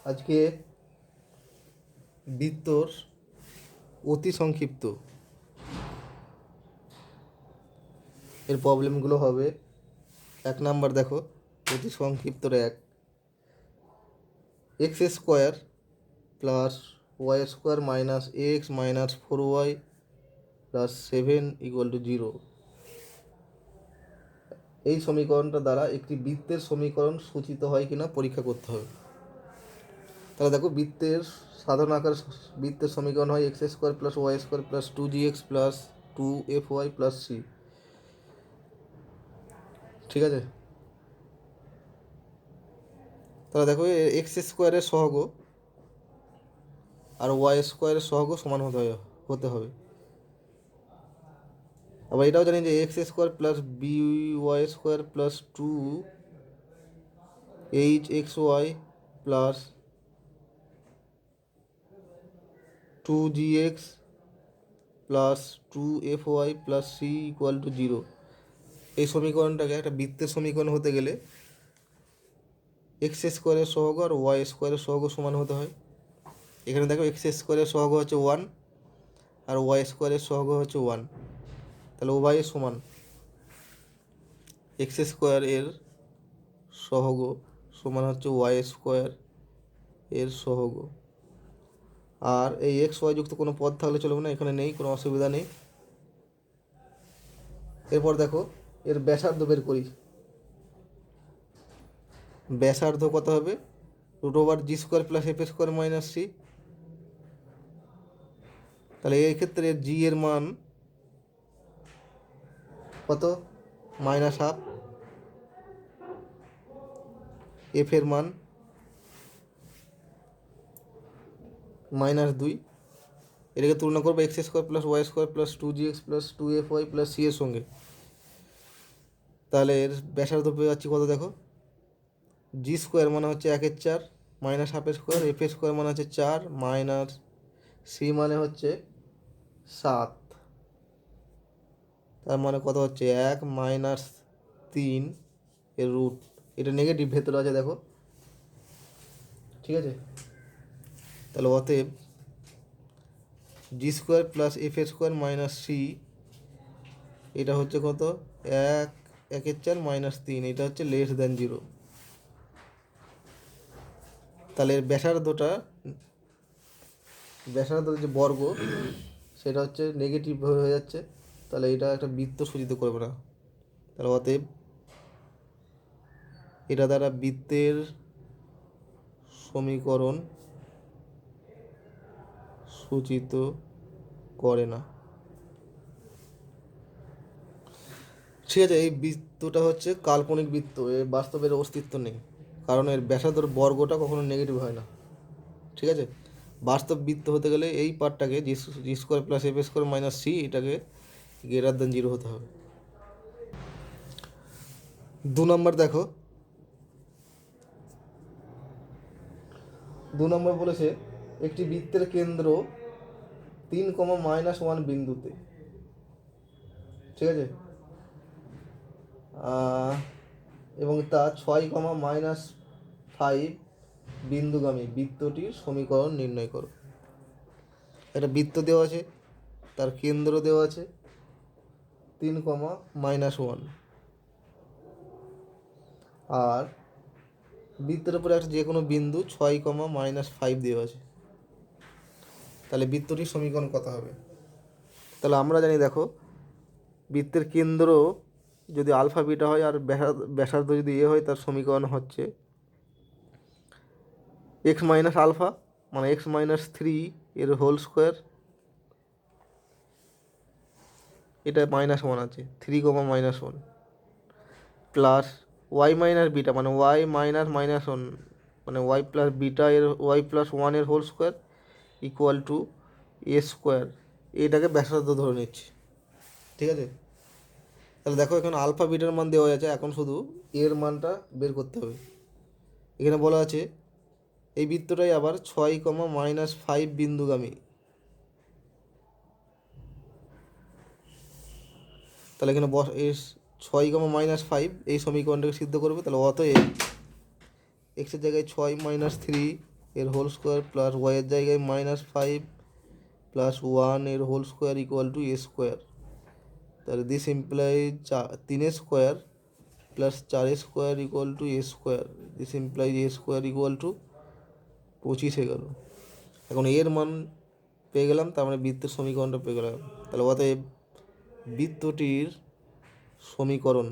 আজকে বৃত্তর অতি সংক্ষিপ্ত এর প্রবলেমগুলো হবে। 1 নাম্বার দেখো, অতি সংক্ষিপ্তর 1, x square plus y square minus x minus 4y plus 7 = 0। এই সমীকরণটা দ্বারা একটি বৃত্তের সমীকরণ সূচিত হয় কিনা পরীক্ষা করতে হবে। তাহলে দেখো, বৃত্তের সাধারণ আকার বৃত্তের সমীকরণ হয় x square plus y square plus 2gx plus 2fy plus c। ঠিক আছে, তাহলে দেখো এক্স স্কোয়ারের সহগ আর ওয়াই স্কোয়ারের সহগ সমান হতে হবে। আবার এটাও জানি যে x square plus b y square plus 2hxy plus 2gx plus 2fy plus c = 0। এই সমীকরণটাকে একটা বৃত্তের সমীকরণ হতে গেলে এক্স স্কোয়ারের সহগ আর ওয়াই স্কোয়ারের সহগ সমান হতে হয়। এখানে দেখো এক্স স্কোয়ারের সহগ হচ্ছে 1 আর ওয়াই স্কোয়ারের সহগ হচ্ছে 1, তাহলে উভয়ের সমান। এক্স স্কোয়ার এর সহগ সমান হচ্ছে ওয়াই স্কোয়ার এর সহগ। আর এই এক্স ওয়াই যুক্ত কোনো পদ থাকলে চলবে না, এখানে নেই, কোনো অসুবিধা নেই। এরপর দেখো এর ব্যাসার্ধ বের করি। ব্যাসার্ধ কত হবে? √g² plus f² minus c। তাহলে এই ক্ষেত্রে জি এর মান কত? -12, এফ এর মান -2। এটাকে তুলনা করবো x² plus y square plus 2gx plus 2fy plus c এর সঙ্গে। তাহলে এর ব্যাসার্ধ পেয়ে যাচ্ছি কত? দেখো, g² মানে হচ্ছে 1/4 মাইনাস ½ f² মানে হচ্ছে 4 মাইনাস c মানে হচ্ছে 7। তার মানে কত হচ্ছে? 1 মাইনাস 3 এর রুট। এটা নেগেটিভ ভেতরে আছে, দেখো। ঠিক আছে, তাহলে অতএব g² plus f² minus c, এটা হচ্ছে কত? 1/4 মাইনাস 3, এটা হচ্ছে <0। তাহলে এর ব্যাসার্ধ যে বর্গ সেটা হচ্ছে নেগেটিভ হয়ে যাচ্ছে, তাহলে এটা একটা বৃত্ত সূচিত করবে না। তাহলে অতএব এটা দ্বারা বৃত্তের সমীকরণ সূচিত করে না। ঠিক আছে, এই বৃত্তটা হচ্ছে কাল্পনিক বৃত্ত, এর বাস্তবের অস্তিত্ব নেই, কারণ এর ব্যাসার্ধর বর্গটা কখনো নেগেটিভ হয় না। ঠিক আছে, বাস্তব বৃত্ত হতে গেলে এই পার্টটাকে g² plus f² minus c, এটাকে > 0 হতে হবে। 2 নম্বর দেখো, 2 নম্বর বলেছে একটি বৃত্তের কেন্দ্র 3, -1 বিন্দুতে। ঠিক আছে, এবং তা 6, -5 বৃত্তটির সমীকরণ নির্ণয় করো। একটা বৃত্ত দেওয়া আছে, তার কেন্দ্র দেওয়া আছে 3, -1, আর বৃত্তের উপরে একটা যে কোনো বিন্দু 6, -5 দেওয়া আছে। তাহলে বৃত্তটির সমীকরণ কত হবে? তাহলে আমরা জানি, দেখো, বৃত্তের কেন্দ্র যদি আলফা বিটা হয় আর ব্যাসার্ধ যদি এ হয়, তার সমীকরণ হচ্ছে x মাইনাস আলফা মানে x-3 এর হোল স্কোয়ার, এটা -1 আছে, 3, -1 প্লাস ওয়াই মাইনাস বিটা মানে ওয়াই মাইনাস -1 মানে ওয়াই প্লাস বিটা এর ওয়াই প্লাস 1 এর হোল স্কোয়ার = a²। এটাকে ব্যাসার্ধ ধরে নিচ্ছি। ঠিক আছে, তাহলে দেখো এখানে আলফা বিটার মান দেওয়া আছে, এখন শুধু এর মানটা বের করতে হবে। এখানে বলা আছে এই বৃত্তটাই আবার 6, বিন্দুগামী। তাহলে এখানে 6, -5 এই সমীকরণটাকে সিদ্ধ করবে। তাহলে অতএব এক্সের জায়গায় 6 মাইনাস 3 এর হোল স্কোয়ার প্লাস ওয়াইয়ের জায়গায় মাইনাস 5 প্লাস 1 এর whole square equal to a square. তাহলে this imply 3 square plus 4 square equal to a square. This imply a square equal to 25 হয়ে গেল। এখন এর মান পেয়ে গেলাম, তার মানে বৃত্তের সমীকরণটা পেয়ে গেলাম। তাহলে অতএব বৃত্তটির সমীকরণ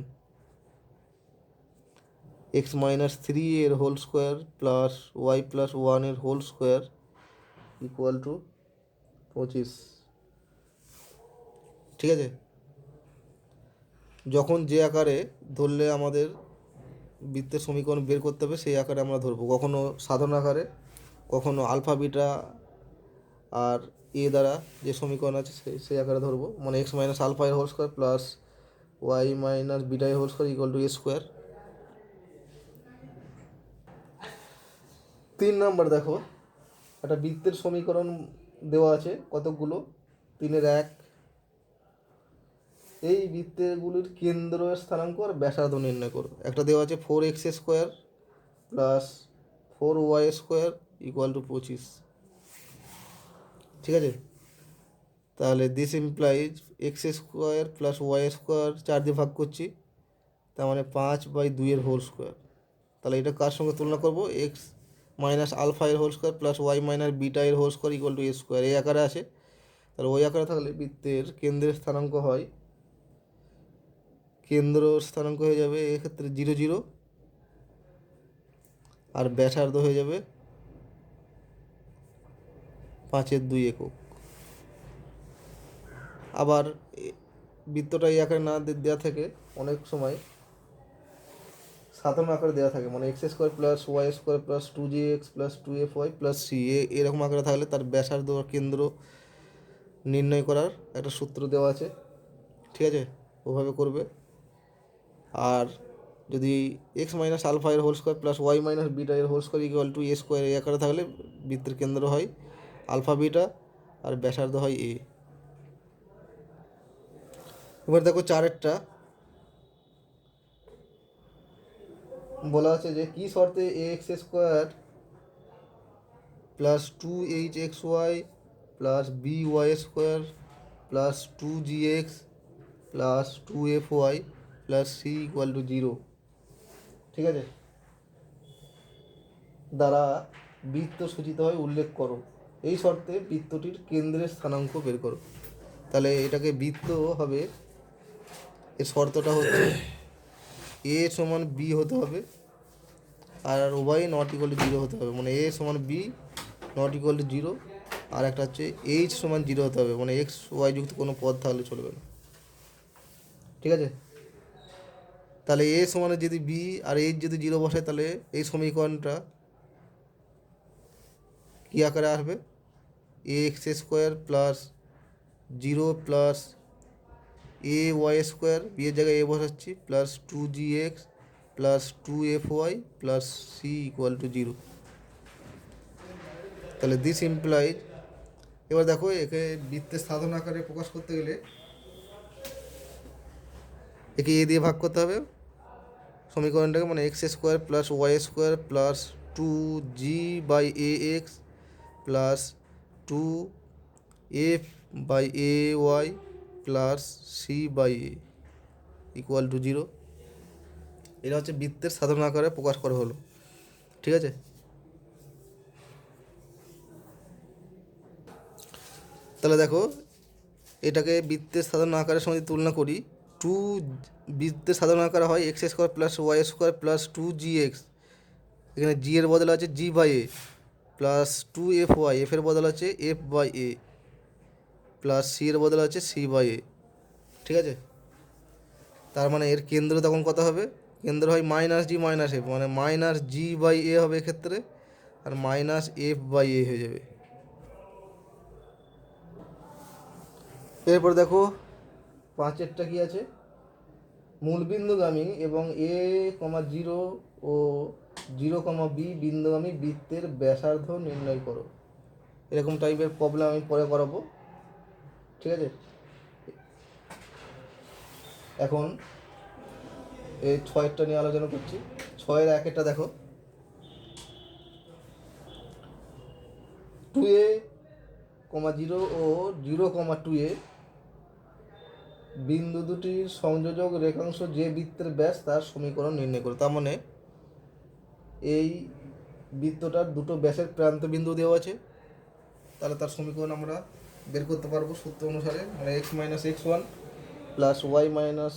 এক্স মাইনাস 3 এর whole square plus y plus 1 এর হোল স্কোয়ার ইকুয়াল টু 25। ঠিক আছে, যখন যে আকারে ধরলে আমাদের বৃত্তের সমীকরণ বের করতে হবে সেই আকারে আমরা ধরবো, কখনো সাধারণ আকারে, কখনো আলফা বিটা আর এ দ্বারা যে সমীকরণ আছে সেই আকারে ধরবো। মানে এক্স মাইনাস আলফা এর whole square plus y minus beta এর whole square equal to a square. 3 number দেখো, একটা বৃত্তের সমীকরণ দেওয়া আছে কতকগুলো, 3-এর 1। এই বৃত্তগুলির কেন্দ্র স্থানাঙ্ক আর ব্যাসার্ধ নির্ণয় করো। একটা দেওয়া আছে 4x square plus 4y square equal to 25। ঠিক আছে, তাহলে this implies x square plus y square 4 দিয়ে ভাগ করছি, তার মানে 5/2 এর হোল স্কোয়ার। তাহলে এটা কার সঙ্গে তুলনা করবো? এক্স মাইনাস আলফা এর whole square plus y minus beta এর whole square equal to a square. এই আকারে আছে। তাহলে ওই আকারে থাকলে বৃত্তের কেন্দ্রের স্থানাঙ্ক হয়, কেন্দ্র স্থানাঙ্ক হয়ে যাবে এক্ষেত্রে 0 0, আর ব্যাসার্ধ হয়ে যাবে 5/2 একক। আবার বৃত্তটা এই আকারে না দেওয়া থাকে, অনেক সময় সাধারণ আকারে দেওয়া থাকে, মানে x square plus y square plus 2gx plus 2fy plus c, এরকম আকারে থাকলে তার ব্যাসার্ধ কেন্দ্র নির্ণয় করার একটা সূত্র দেওয়া আছে। ঠিক আছে, ওভাবে করবে। আর যদি এক্স মাইনাস আলফা এর whole square plus y minus beta এর whole square equal to a square, এই আকারে থাকলে বৃত্তের কেন্দ্র হয় আলফা বিটা আর ব্যাসার্ধ হয় এ। এবার দেখো 4-এরটা বলা আছে যে কি শর্তে a x square plus 2hxy plus by square plus 2gx plus 2fy plus c equal to 0, ঠিক আছে, দ্বারা বৃত্ত সূচিত হয় উল্লেখ করো। এই শর্তে বৃত্তটির কেন্দ্রের স্থানাঙ্ক বের করো। তাহলে এটাকে বৃত্ত হবে, এর শর্তটা হচ্ছে এ সমান বি হতে হবে আর উভয় নট ইকুয়াল টু 0 হতে হবে। মানে এ সমান বি নট ইকুয়াল টু 0, আর একটা হচ্ছে এইচ সমান 0 হতে হবে, মানে এক্স ওয়াই যুক্ত কোনো পদ থাকলে চলবে না। ঠিক আছে, তাহলে এ সমানে যদি বি আর এইচ যদি 0 বসে, তাহলে এই সমীকরণটা কী আকারে আসবে? A x square plus 0 plus a y square, b এর জায়গায় এ বসাচ্ছি, plus 2gx plus 2fy plus c equal to 0। তাহলে দিস ইমপ্লাইজ, এবার দেখো একে বৃত্তের সাধারণ আকারে প্রকাশ করতে গেলে একে এ দিয়ে ভাগ করতে হবে সমীকরণটাকে, মানে x square plus y square plus 2g/ax plus 2f/ay plus c/a equal to 0। এটা হচ্ছে বৃত্তের সাধারণ আকারে প্রকাশ করা হলো। ঠিক আছে, তাহলে দেখো এটাকে বৃত্তের সাধারণ আকারের সঙ্গে তুলনা করি। বৃত্তের সাধারণ আকারে হয় x square plus y square plus 2gx, এখানে জি এর বদলে আছে g/a প্লাস 2fy, এফ এর বদলে আছে f/a প্লাস সি এর বদলে আছে c/a। ঠিক আছে, তার মানে এর কেন্দ্র তখন কত হবে? কেন্দ্র হয় মাইনাস জি মাইনাস এফ, মানে মাইনাস g/a হবে এক্ষেত্রে, আর মাইনাস f/a হয়ে যাবে। এরপর দেখো 5-এরটা কি আছে? মূলবিন্দুগামী এবং a,0 ও 0,b বিন্দুগামী বৃত্তের ব্যাসার্ধ নির্ণয় করো। এরকম টাইপের প্রবলেম আমি পরে করাবো। ঠিক আছে, এখন এই 6-এরটা নিয়ে আলোচনা করছি। 6-এর 1-এরটা দেখো, 2a, 0 ও 0, 2a বিন্দু দুটির সংযোজক রেখাংশ যে বৃত্তের ব্যাস তার সমীকরণ নির্ণয় করো। তার মানে এই বৃত্তটার দুটো ব্যাসের প্রান্ত বিন্দু দেওয়া আছে, তাহলে তার সমীকরণ আমরা বের করতে পারবো সূত্র অনুসারে, মানে x minus x one plus y minus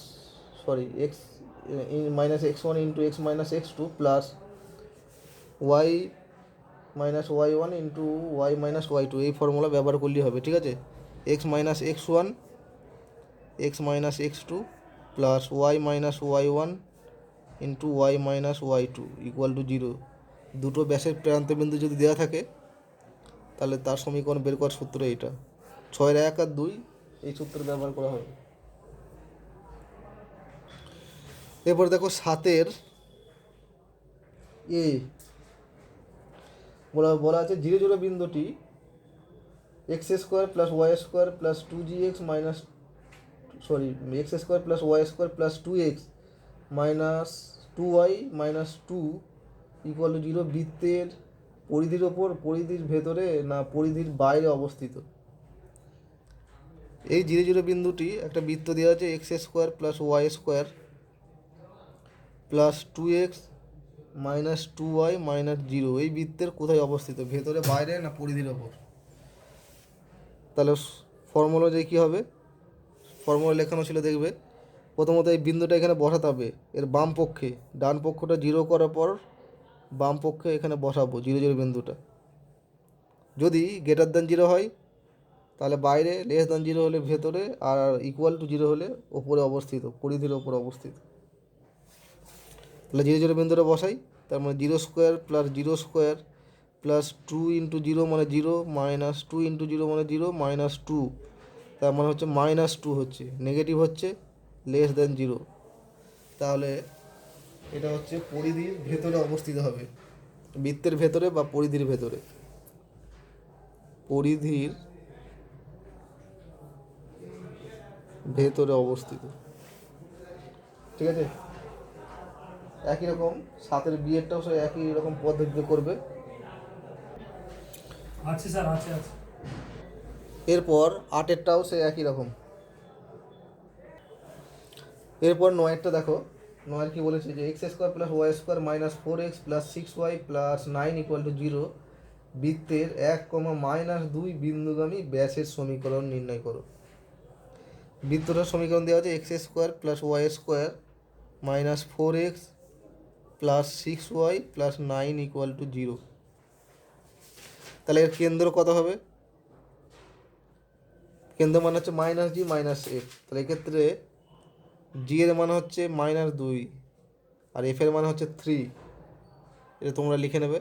x minus x one into x minus x two plus y minus y one into y minus y two, এই ফর্মুলা ব্যবহার করলেই হবে। ঠিক আছে, x minus x one x minus x two plus y minus y one into y minus y two equal to 0। দুটো ব্যাসের প্রান্তবিন্দু যদি দেওয়া থাকে তাহলে তার সমীকরণ বের করার সূত্র এইটা, 6 আর 2 এই সূত্র ব্যবহার করা হবে। এরপর দেখো 7 এ বলা আছে 0, 0 বিন্দুটি x square plus y square plus 2gx minus x square plus y square plus 2x minus 2y minus 2 equal to 0 বৃত্তের পরিধির ওপর, পরিধির ভেতরে না পরিধির বাইরে অবস্থিত। এই 0, 0 বিন্দুটি একটা বৃত্ত দেওয়া আছে x square plus y square plus 2x minus 2y minus 0, এই বৃত্তের কোথায় অবস্থিত, ভেতরে বাইরে না পরিধির ওপর। তাহলে ফর্মুলা যে কী হবে, ফর্মুলা লেখানো ছিল দেখবে। প্রথমত এই বিন্দুটা এখানে বসাতে হবে এর বাম পক্ষে, ডান পক্ষটা 0 করার পর বাম পক্ষে এখানে বসাবো 0, 0 বিন্দুটা। যদি গ্রেটার দ্যান 0 হয় তাহলে বাইরে, লেস দ্যান 0 হলে ভেতরে, আর ইকুয়াল টু 0 হলে ওপরে অবস্থিত, পরিধির ওপরে অবস্থিত। তাহলে 0, 0 বিন্দুটা বসাই। তার মানে 0 square plus 0 square plus 2 into 0 মানে 0 মাইনাস 2 ইন্টু 0 মানে 0 মাইনাস 2, তার মানে হচ্ছে মাইনাস 2 হচ্ছে, নেগেটিভ হচ্ছে, লেস দ্যান 0। তাহলে এটা হচ্ছে পরিধির ভেতরে অবস্থিত হবে, বৃত্তের ভেতরে বা পরিধির ভেতরে, পরিধির ভেতরে অবস্থিত। ঠিক আছে, একই রকম 7 বিয়েরটাও সে একই রকম পদ্ধতিতে করবে। আচ্ছা স্যার, আচ্ছা। এরপর 8টাও সে একই রকম। এরপর 9টা দেখো, 9 কি বলেছে যে x square plus y square minus 4x plus 6y plus 9 equal to 0 বৃত্তের 1, -2 বিন্দুগামী ব্যাসের সমীকরণ নির্ণয় করো। বৃত্তটার সমীকরণ দেওয়া আছে x square plus y square minus 4x plus 6y plus 9 equal to 0। তাহলে এর কেন্দ্র কত হবে, কেন্দ্র মানে হচ্ছে মাইনাস জি মাইনাস এফ। তাহলে এক্ষেত্রে জি এর মান হচ্ছে -2 আর এফ এর মান হচ্ছে 3, এটা তোমরা লিখে নেবে।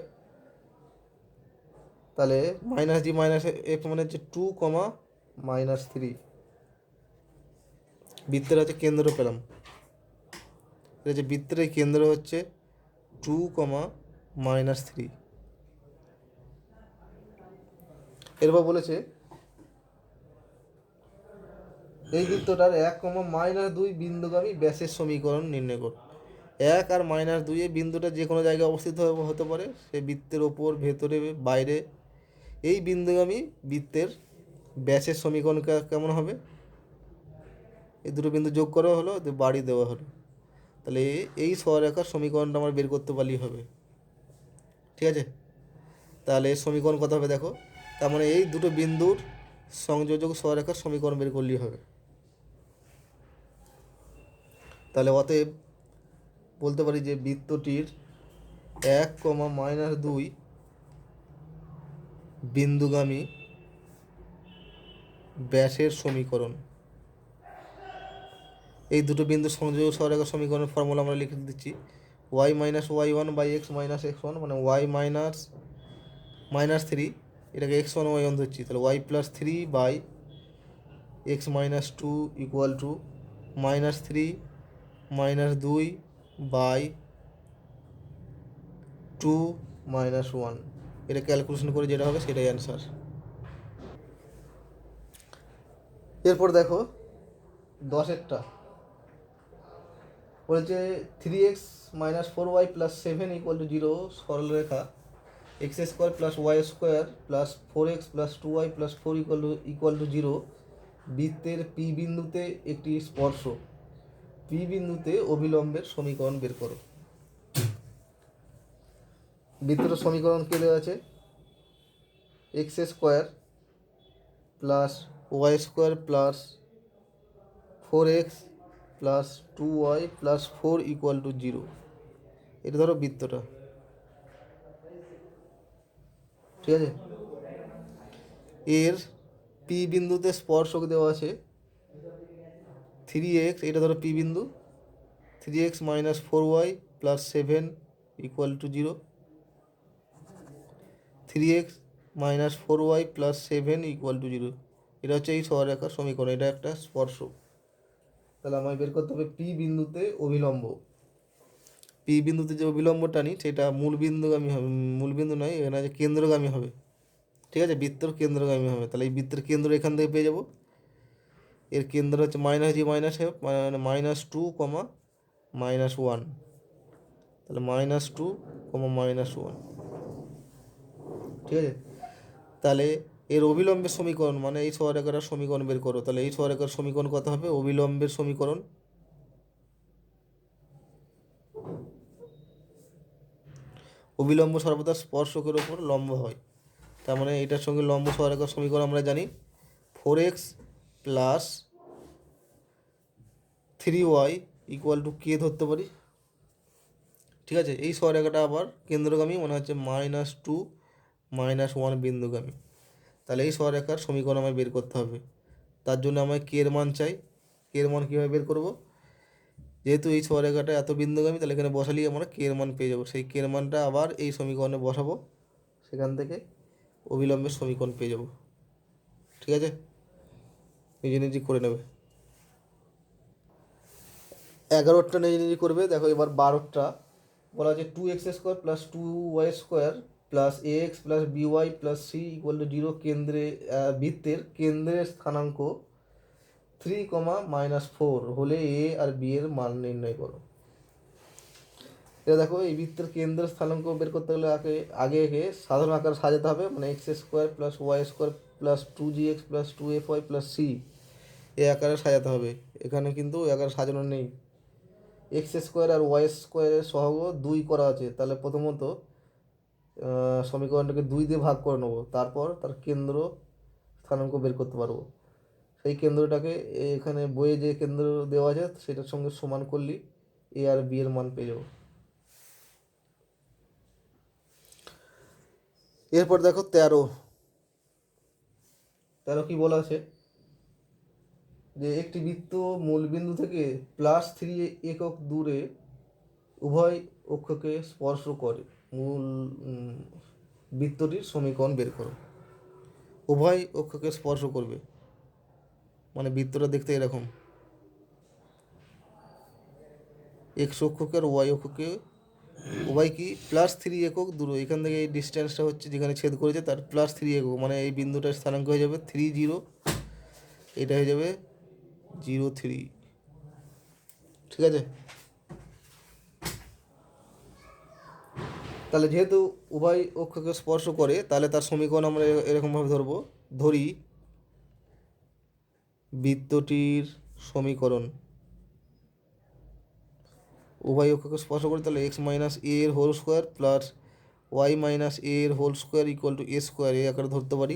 তাহলে মাইনাস জি মাইনাস এফ মানে হচ্ছে 2, -3। বৃত্তের হচ্ছে কেন্দ্র পেলাম, এটা হচ্ছে বৃত্তের কেন্দ্র হচ্ছে 2, -3। এরপর বলেছে এই বৃত্তটার 1, -2 বিন্দুগামী ব্যাসের সমীকরণ নির্ণয় করো। 1 আর -2 এই বিন্দুটা যে কোনো জায়গায় অবস্থিত হতে পারে, সেই বৃত্তের ওপর, ভেতরে, বাইরে। এই বিন্দুগামী বৃত্তের ব্যাসের সমীকরণ কেমন হবে, এই দুটো বিন্দু যোগ করা হলো, বাড়ি দেওয়া হলো, তাহলে এই সরলরেখার সমীকরণটা আমরা বের করতে পারলেই হবে। ঠিক আছে, তাহলে এর সমীকরণ কত হবে দেখো, তার মানে এই দুটো বিন্দুর সংযোজক সরলরেখার সমীকরণ বের করলেই হবে। তাহলে অতএব বলতে পারি যে বৃত্তটির 1, -2 বিন্দুগামী ব্যাসের সমীকরণ, এই দুটো বিন্দুর সংযোজক সরলরেখার সমীকরণের ফর্মুলা আমরা লিখে দিচ্ছি y minus y one by x minus x one, মানে y মাইনাস 3, এটাকে x1 y1 ধরছি, তাহলে y plus 3 by x minus 2 equal to -3 -2 by 2 -1। এটা ক্যালকুলেশন করে যেটা হবে সেটাই অ্যান্সার। এরপর দেখো 10এরটা বলেছে 3x - 4y + 7 = 0 সরলরেখা x square plus y square plus 4x plus 2y plus 4 equal to 0 বৃত্তের পি বিন্দুতে একটি স্পর্শক পি বিন্দুতে অবিলম্বের সমীকরণ বের করো। বৃত্তের সমীকরণ কে দেওয়া আছে? X square plus y square plus 4x plus 2y plus 4 equal to 0। এটা ধরো বৃত্তটা, ঠিক আছে? এর পি বিন্দুতে স্পর্শক দেওয়া আছে 3x, এটা ধরো পি বিন্দু, 3x minus 4y plus 7 equal to 0, 3x minus 4y plus 7 equal to 0। এটা হচ্ছে এই সরলরেখার সমীকরণ, এটা একটা স্পর্শক। তাহলে আমায় বের করতে হবে পি বিন্দুতে অভিলম্ব। পি বিন্দুতে যে অভিলম্ব টানি সেটা মূল বিন্দুগামী হবে, মূল বিন্দু নয়, এখানে আছে কেন্দ্রগামী হবে, ঠিক আছে? বৃত্তর কেন্দ্রগামী হবে। তাহলে এই বৃত্তের কেন্দ্র এখান থেকে পেয়ে যাব। এর কেন্দ্র হচ্ছে মাইনাস জি মাইনাস এফ, মানে -2, -1। তাহলে -2, -1, ঠিক আছে? তাহলে এর অবিলম্বের সমীকরণ মানে এই সরলরেখার সমীকরণ বের করো। তাহলে এই সরলরেখার সমীকরণ কত হবে? অবিলম্বের সমীকরণ অবিলম্ব সর্বদা স্পর্শকের ওপর লম্ব হয়। তার মানে এটার সঙ্গে লম্ব সরলরেখার সমীকরণ আমরা জানি 4x plus 3y equal to কে ধরতে পারি, ঠিক আছে? এই সরলরেখাটা আবার কেন্দ্রগামী, মনে হচ্ছে -2, -1 বিন্দুগামী। তাহলে এই সরলরেখার সমীকরণ আমায় বের করতে হবে। তার জন্য আমায় কে এর মান চাই। কে এর মান কীভাবে বের করব? যেহেতু এই সরলরেখাটা এত বিন্দুগামী, তাহলে এখানে বসালেই আমরা কে এর মান পেয়ে যাবো। সেই কে এর মানটা আবার এই সমীকরণে বসাবো, সেখান থেকে অবিলম্বের সমীকরণ পেয়ে যাব, ঠিক আছে? নিজে নিজে করে নেবে। 11টা নিজে নিজে করবে। দেখো এবার 12টা বলা আছে 2x square plus 2y square plus ax plus by plus c equal to 0 কেন্দ্রে বৃত্তের কেন্দ্রের স্থানাঙ্ক 3, -4 হলে a আর b এর মান নির্ণয় করো। এটা দেখো এই বৃত্তের কেন্দ্রের স্থানাঙ্ক বের করতে গেলে আগে সাধারণ আকার সাজাতে হবে, মানে x square plus y square plus 2gx plus 2fy plus c এই আকারে সাজাতে হবে। এখানে কিন্তু এই আকারে সাজানো নেই। এক্স স্কোয়ার আর ওয়াই স্কোয়ারের সহগ 2 করা আছে, তাহলে প্রথমত সমীকরণটাকে 2 দিয়ে ভাগ করে নেবো, তারপর তার কেন্দ্র স্থানাঙ্ক বের করতে পারবো। সেই কেন্দ্রটাকে এখানে বইয়ে যে কেন্দ্র দেওয়া আছে সেটার সঙ্গে সমান করলেই এ আর বি এর মান পেয়ে যাবো। এরপর দেখো 13 কি বলা আছে? যে একটি বৃত্ত মূল বিন্দু থেকে +3 একক দূরে উভয় অক্ষকে স্পর্শ করে মূল বৃত্তটির সমীকরণ বের করো। উভয় অক্ষকে স্পর্শ করবে মানে বৃত্তটা দেখতে এরকম, এক্স অক্ষকে আর ওয়াই অক্ষকে উভয় কি +3 একক দূরে, এখান থেকে এই ডিস্টেন্সটা হচ্ছে যেখানে ছেদ করেছে তার +3 একক, মানে এই বিন্দুটার স্থানাঙ্ক হয়ে যাবে 3, 0, এটা হয়ে যাবে 0, 3, ঠিক আছে? তাহলে যেহেতু উভয় অক্ষকে স্পর্শ করে, তাহলে তার সমীকরণ আমরা এরকমভাবে ধরি বৃত্তটির সমীকরণ উভয় অক্ষকে স্পর্শ করে, তাহলে x মাইনাস a এর whole square plus y minus a এর whole square equal to a square এই আকারে ধরতে পারি।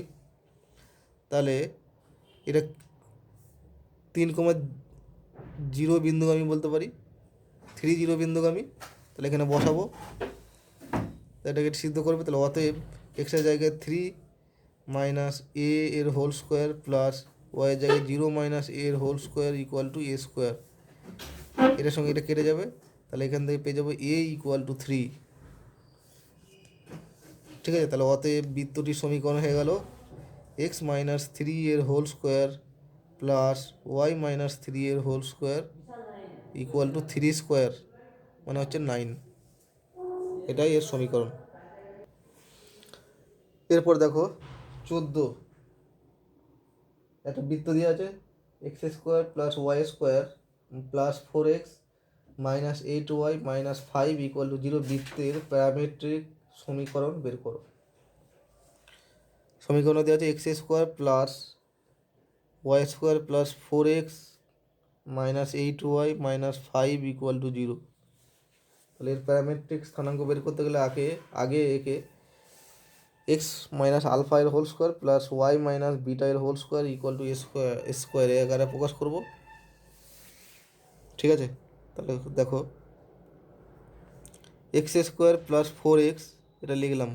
তাহলে এটা 3,0 বিন্দুগামী বলতে পারি, 3, 0 বিন্দুগামী। তাহলে এখানে বসাবো, এটাকে সিদ্ধ করবে। তাহলে অতএব এক্সের জায়গায় 3 মাইনাস a এর হোল স্কোয়ার প্লাস y এর জায়গায় 0 মাইনাস a এর whole square equal to a square. এটার সঙ্গে এটা কেটে যাবে, তাহলে এখান থেকে পেয়ে যাবো a ইকুয়াল টু 3, ঠিক আছে? তাহলে অতএব বৃত্তটির সমীকরণ হয়ে গেল x মাইনাস 3 এর whole square plus y minus 3 এর whole square equal to 3 square, মানে হচ্ছে 9। এটাই এর সমীকরণ। এরপর দেখো 14, একটা বৃত্ত দিয়ে আছে x square plus y square plus 4x minus 8y minus 5 equal to 0 বৃত্তের প্যারামেট্রিক সমীকরণ বের করো। সমীকরণ দেওয়া আছে x square plus y square plus 4x minus 8y minus 5 equal to 0। তাহলে এর প্যারামেট্রিক স্থানাঙ্ক বের করতে গেলে আগে একে এক্স মাইনাস আলফা এর whole square plus y minus beta এর whole square equal to square এ আকারে প্রকাশ করব। ঠিক আছে, তাহলে দেখো এক্স স্কোয়ার প্লাস 4x এটা লিখলাম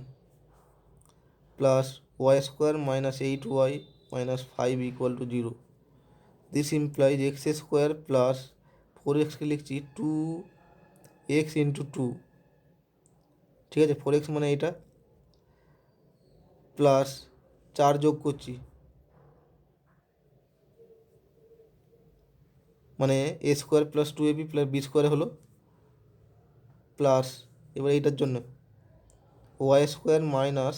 plus y square minus 8y minus 5 equal to 0। This implies x square plus 4xকে লিখছি 2x ইন্টু 2। ঠিক আছে, 4x মানে এটা প্লাস 4 যোগ করছি মানে a square plus 2ab plus b square হলো প্লাস এবার এইটার জন্য ওয়াই স্কোয়ার মাইনাস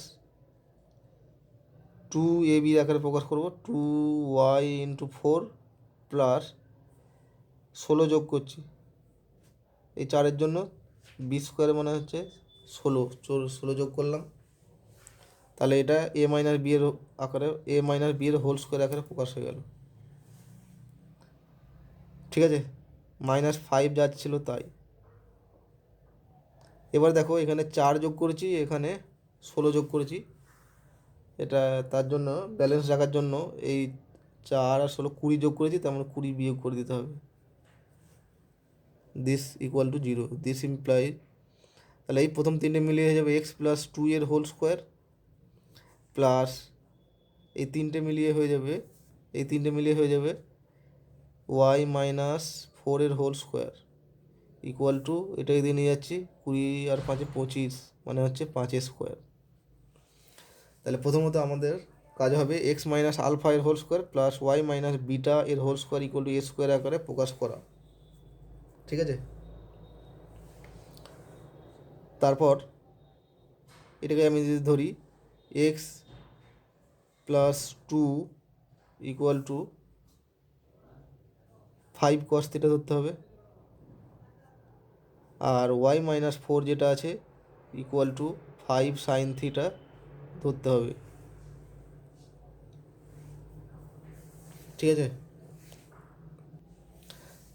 2ab আকারে প্রকাশ করব 2y ইন্টু 4 প্লাস 16 যোগ করছি এই 4-এর জন্য বি স্কোয়ার মানে হচ্ছে 16 যোগ করলাম। তাহলে এটা এ মাইনাস বি এর আকারে এ মাইনাস বি এর হোল স্কোয়ার আকারে প্রকাশ হয়ে গেল। ঠিক আছে, -5 যাচ্ছিল তাই। এবার দেখো এখানে 4 যোগ করেছি, এখানে 16 যোগ করেছি, এটা তার জন্য ব্যালেন্স রাখার জন্য এই 4 আর 16 20 যোগ করেছি, তার মানে 20 বিয়োগ করে দিতে হবে। This equal to 0। This imply তাহলে এই প্রথম তিনটে মিলিয়ে হয়ে যাবে এক্স প্লাস 2 এর হোল স্কোয়ার প্লাস এই তিনটে মিলিয়ে হয়ে যাবে ওয়াই মাইনাস 4 এর হোল স্কোয়ার ইকুয়াল টু এটাকে দিয়ে নিয়ে যাচ্ছি 20 আর 5 25 মানে হচ্ছে 5 স্কোয়ার। তাহলে প্রথমত আমাদের কাজ হবে এক্স মাইনাস আলফা এর whole square plus y minus beta এর whole square equal to a square আকারে প্রকাশ করা। ঠিক আছে, তারপর এটাকে আমি যদি ধরি x plus 2 equal two 5 cos theta ধরতে হবে, আর ওয়াই মাইনাস 4 যেটা আছে ইকুয়াল টু 5 সাইন থিটা ধরতে হবে। ঠিক আছে,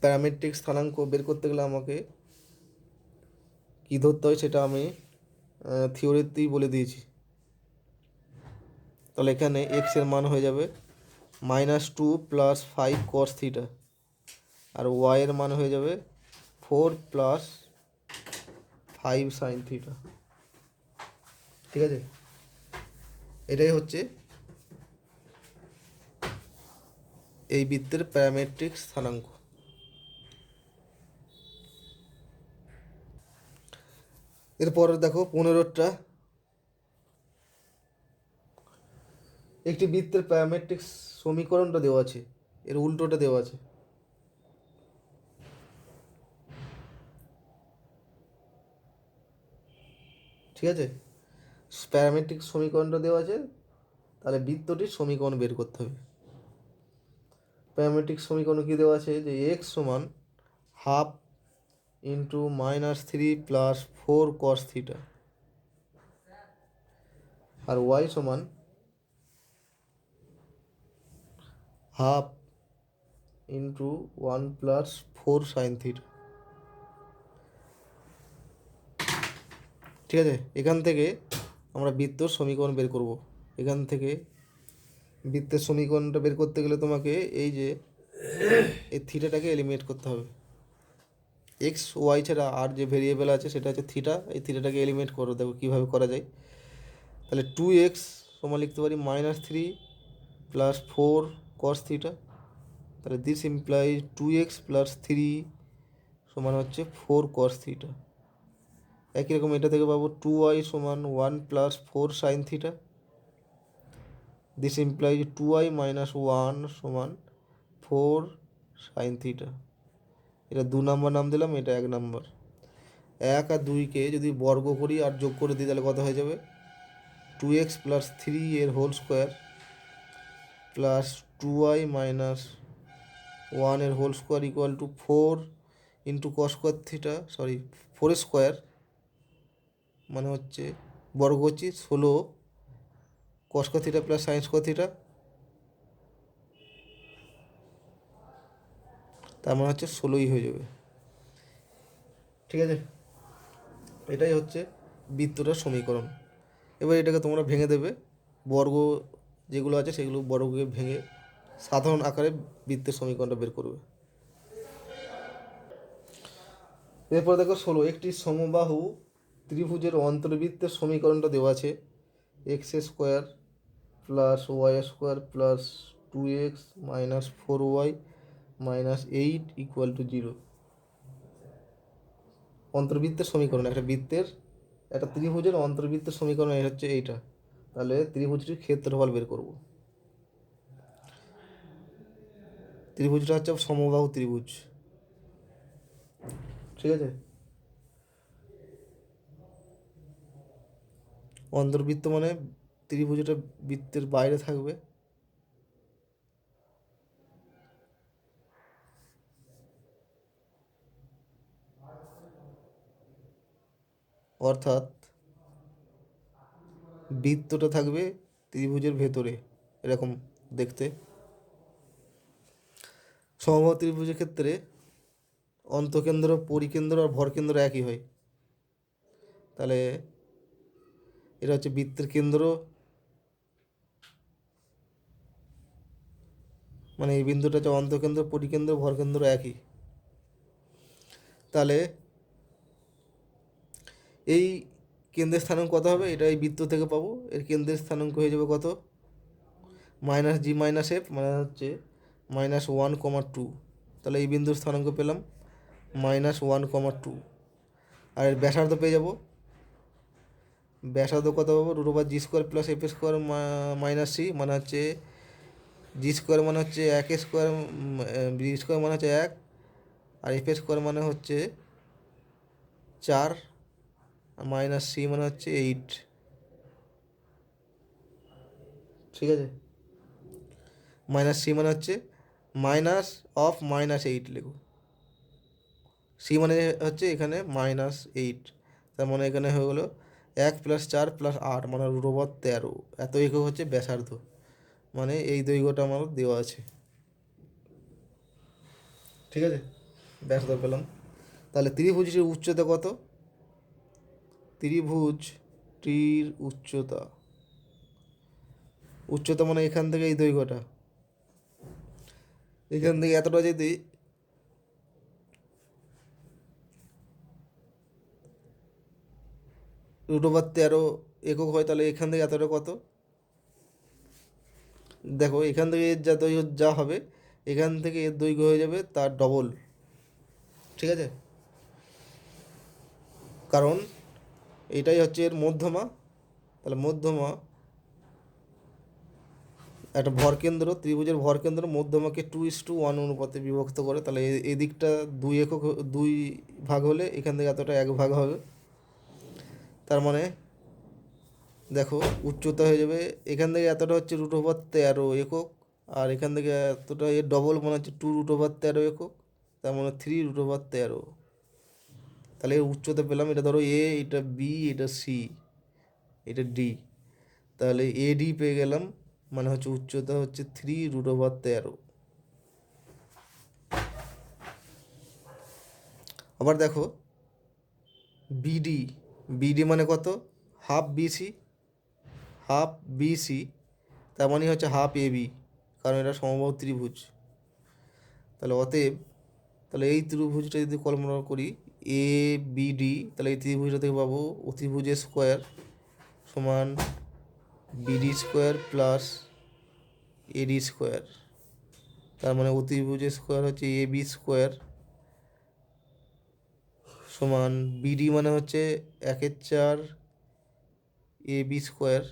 প্যারামেট্রিক স্থানাঙ্ক বের করতে গেলে আমাকে কী ধরতে হয় সেটা আমি থিওরিতেই বলে দিয়েছি। তাহলে এখানে এক্স এর মান হয়ে যাবে -2 প্লাস 5 কস থিটা আর ওয়াই এর মান হয়ে যাবে 4 প্লাস 5 সাইন থিটা। ঠিক আছে, এটাই হচ্ছে এই বৃত্তের প্যারামেট্রিক স্থানাঙ্ক। এরপর দেখো 15টা, একটি বৃত্তের প্যারামেট্রিক সমীকরণটা দেওয়া আছে, এর উল্টোটা দেওয়া আছে। ঠিক আছে, প্যারামেট্রিক সমীকরণটা দেওয়া আছে, তাহলে বৃত্তটির সমীকরণ বের করতে হবে। প্যারামেট্রিক সমীকরণ কী দেওয়া আছে যে এক্স সমান half into -3 plus 4 cos theta আর ওয়াই সমান half into 1 plus 4 sine theta. ঠিক আছে, এখান থেকে আমরা বৃত্তর সমীকরণ বের করব। এখান থেকে বৃত্তের সমীকরণটা বের করতে গেলে তোমাকে এই যে এই থিটাটাকে এলিমিনেট করতে হবে। এক্স ওয়াই ছাড়া আর যে ভেরিয়েবল আছে সেটা হচ্ছে থিটা, এই থিটাটাকে এলিমিনেট করো, দেখো কীভাবে করা যায়। তাহলে 2x সমান লিখতে পারি -3 প্লাস 4 কস থিটা। তাহলে দিস ইমপ্লাই 2x প্লাস 3 সমান হচ্ছে 4 কস থিটা। একই রকম এটা থেকে পাবো 2y সমান 1 plus 4 sine theta. This imply 2y minus 1 সমান 4 সাইন থিটা। এটা 2 নম্বর নাম দিলাম, এটা 1 নম্বর। 1 আর 2কে যদি বর্গ করি আর যোগ করে দিই তাহলে কত হয়ে যাবে 2x প্লাস 3 এর whole square plus 2y minus 1 এর whole square equal to 4 into cos square theta 4 square মানে হচ্ছে বর্গ হচ্ছে 16 cos square theta plus sine square theta, তার মানে হচ্ছে 16ই হয়ে যাবে। ঠিক আছে, এটাই হচ্ছে বৃত্তটার সমীকরণ। এবার এটাকে তোমরা ভেঙে দেবে, বর্গ যেগুলো আছে সেগুলো বর্গকে ভেঙে সাধারণ আকারে বৃত্তের সমীকরণটা বের করবে। এরপর দেখো 16, একটি সমবাহু ত্রিভুজের অন্তর্বৃত্তের সমীকরণটা দেওয়া আছে x square plus y square plus 2x minus 4y minus 8 equal to 0। অন্তর্বৃত্তের সমীকরণ, একটা ত্রিভুজের অন্তর্বৃত্তের সমীকরণ হচ্ছে এইটা। তাহলে ত্রিভুজটির ক্ষেত্রফল বের করব। ত্রিভুজটা হচ্ছে সমবাহু ত্রিভুজ, ঠিক আছে। অন্তর্বৃত্ত মানে ত্রিভুজটা বৃত্তের বাইরে থাকবে, অর্থাৎ বৃত্তটা থাকবে ত্রিভুজের ভেতরে এরকম দেখতে। সমবাহু ত্রিভুজের ক্ষেত্রে অন্তঃকেন্দ্র, পরিকেন্দ্র আর ভরকেন্দ্র একই হয়। তাহলে এটা হচ্ছে বৃত্তের কেন্দ্র, মানে এই বিন্দুটা হচ্ছে অন্তঃকেন্দ্র, পরিকেন্দ্র, ভরকেন্দ্র একই। তাহলে এই কেন্দ্রের স্থানাঙ্ক কত হবে, এটা এই বৃত্ত থেকে পাবো। এর কেন্দ্রের স্থানাঙ্ক হয়ে যাবে কত, মাইনাস জি মাইনাস এফ, মানে হচ্ছে -1,2। তাহলে এই বিন্দুর স্থানাঙ্ক পেলাম -1,2। আর এর ব্যাসার্ধ পেয়ে যাব, ব্যাসার্ধ কত পাবো, √g² plus f square minus c, মানে হচ্ছে জি স্কোয়ার মানে হচ্ছে 1 স্কোয়ার, বি স্কোয়ার মানে হচ্ছে 1, আর এফ স্কোয়ার মানে হচ্ছে 4, মাইনাস সি মানে হচ্ছে 8। ঠিক আছে, মাইনাস সি মানে হচ্ছে -8 লিখো। সি মানে হচ্ছে এখানে -8, তার মানে এখানে হয়ে গেলো 1 + 4 + 8 মানে √13। এত একক হচ্ছে ব্যাসার্ধ, মানে এই দৈর্ঘ্যটা আমার দেওয়া আছে। ঠিক আছে, ব্যাসার্ধ পেলাম। তাহলে ত্রিভুজটির উচ্চতা কত, ত্রিভুজটির উচ্চতা মানে এখান থেকে এই দৈর্ঘ্যটা, এখান থেকে এতটা যদি √13 একক হয়, তাহলে এখান থেকে এতটা কত, দেখো এখান থেকে এর যা দৈর্ঘ্য যা হবে এখান থেকে এর দৈর্ঘ্য হয়ে যাবে তার ডবল। ঠিক আছে, কারণ এটাই হচ্ছে এর মধ্যমা। তাহলে মধ্যমা একটা ভরকেন্দ্র, ত্রিভুজের ভরকেন্দ্র মধ্যমাকে 2:1 অনুপাতে বিভক্ত করে। তাহলে এই দিকটা 2 ভাগ হলে এখান থেকে এতটা 1 ভাগ হবে। তার মানে দেখো উচ্চতা হয়ে যাবে, এখান থেকে এতটা হচ্ছে √13 একক, আর এখান থেকে এতটা এর ডবল মানে হচ্ছে 2√13 একক, তার মানে 3√13। তাহলে এর উচ্চতা পেলাম, এটা ধরো এ, এটা বি, এটা সি, এটা ডি। তাহলে এডি পেয়ে গেলাম, মানে হচ্ছে উচ্চতা হচ্ছে 3√13। আবার দেখো বিডি, বিডি মানে কত, হাফ বিসি, তার মানে হচ্ছে হাফ এবি, কারণ এটা সমবাহু ত্রিভুজ। তাহলে অতএব, তাহলে এই ত্রিভুজটা যদি কল্পনা করি এ বিডি, তাহলে এই ত্রিভুজটা থেকে পাবো অতিভুজের স্কোয়ার সমান বিডি স্কোয়ার প্লাস এডি স্কোয়ার। তার মানে অতিভুজের স্কোয়ার হচ্ছে এ বি স্কোয়ার সমান বিডি মানে হচ্ছে 1/4 এ বি স্কোয়ার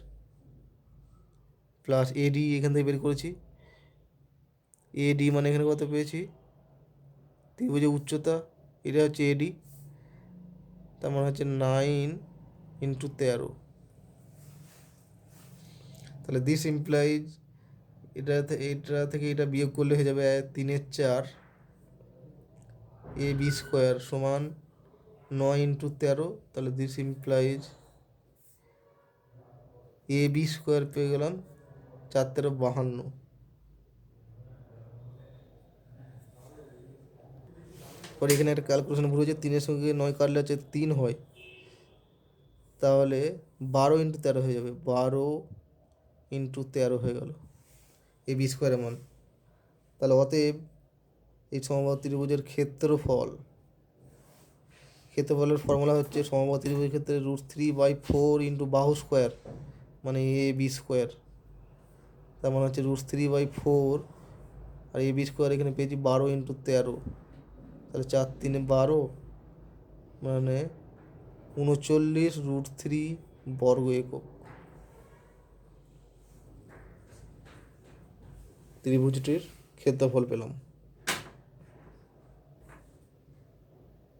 প্লাস এডি, এখান থেকে বের করেছি এডি মানে এখানে কত পেয়েছি, ত্রিভুজের উচ্চতা, এটা হচ্ছে এডি, তার মানে হচ্ছে 9 × 13। তাহলে দিস ইমপ্লাইজ, এটা থেকে এটা বিয়োগ করলে হয়ে যাবে 3/4 এ বি স্কোয়ার সমান 9 × 13। তাহলে this implies A B square পেয়ে গেলাম 4×52। পরে এখানে একটা ক্যালকুলেশন ভুল হয়েছে, 3-এর সঙ্গে 9 কাটলে হচ্ছে 3 হয়, তাহলে 12×13 হয়ে যাবে, 12×13 হয়ে গেল এ বি স্কোয়ারের মান। তাহলে অতএব এই সমবাহু ত্রিভুজের ক্ষেত্রফলের ফর্মুলা হচ্ছে সমবাহু ত্রিভুজের ক্ষেত্রে √3/4 ইন্টু বাহু স্কোয়ার মানে এ বি স্কোয়ার, তার মানে হচ্ছে √3/4, আর এ বি স্কোয়ার এখানে পেয়েছি 12×13, তাহলে 4×3=12 মানে 39√3 বর্গ একক। ত্রিভুজটির ক্ষেত্রফল পেলাম।